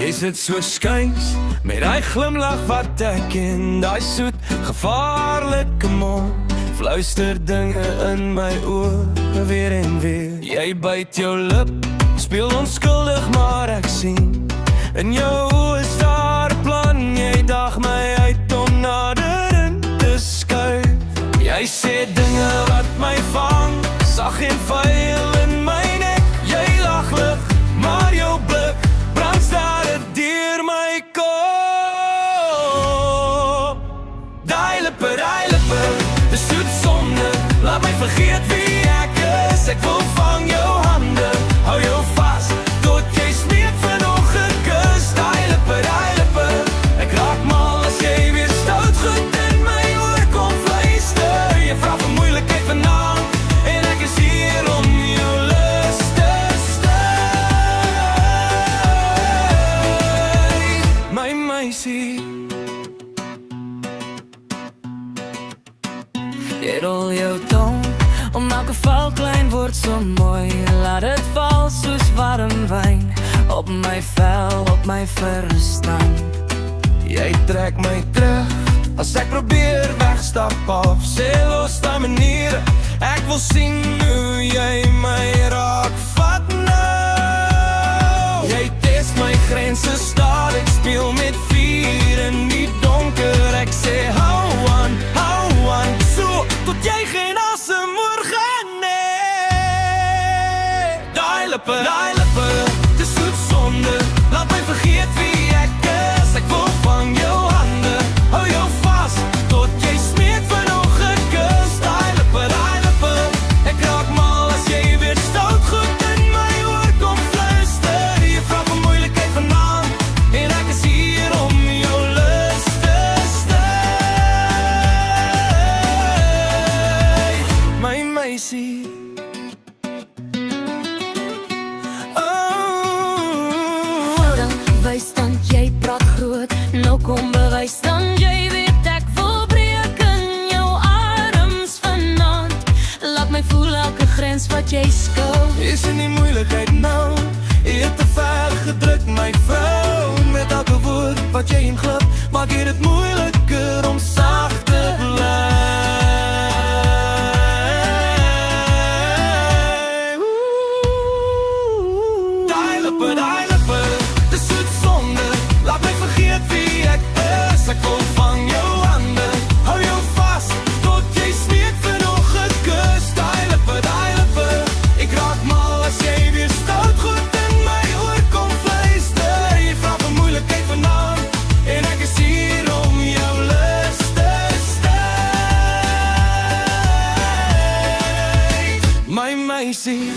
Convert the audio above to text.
Jy sit so skuins met daai glimlach wat ek ken, daai soet, gevaarlike mond, fluister dinge in my oor weer en weer. Jy byt jou lip, speel onskuldig, maar ek sien in jou oë is daar 'n plan. Jy daag my uit om nader in te skuif. Jy sê dinge wat my vang, sag en vuil in my nek. Jy lag lig, maar jou blik brand stare deur my kop. Daai lippe, dis soet sonde, laat my vergeet wie ek is. Ek wil vang jou hande, hou jou vas, tot jy smeek vir nog 'n kus. Daai lippe, ek raak mal as jy weer stout goed in my oor kom fluister. Jy vra vir moeilikheid vanaand, en ek is hier om jou lus te stry. My meisie, jy rol jou tong om elke val klein word so mooi. Laat het val soos warm wyn op my vel, op my verstand. Jy trek my terug as ek probeer wegstap af. Sê los daai maniere, ek wil sien hoe jy my raak vat nou. Jy test my grense stadig, speel met vuur in die donker. Ek sê hou aan, so tot jy geen asem hoor gaan nie. Daai lippe, dis soet sonde, laat my vergeet wie ek is. Ek wil vang jou hande, hou jou vas, tot jy smeek vir nog 'n kus. Daai lippe, ek raak mal as jy weer stout goed in my oor kom fluister. Jy vra vir moeilikheid vanaand, en ek is hier om jou lus te stry. My meisie, Bewys dan jy praat groot, nou kom bewys dan jy weet ek wil breek in jou arms vanaand. Laat my voel elke grens wat jy skou. is in die moeilikheid nou, jy het te ver gedruk my vrou. Met elke woord wat jy inglip, maak jy dit moeiliker om sag te bly. Daai lippe, dis soet sonde, laat my vergeet wie ek is. Ek wil vang jou hande, hou jou vas, tot jy smeek vir nog 'n kus. Daai lippe, ek raak mal as jy weer stout goed in my oor kom fluister. Jy vra vir moeilikheid vanaand, en ek is hier om jou lus te stry. My meisie,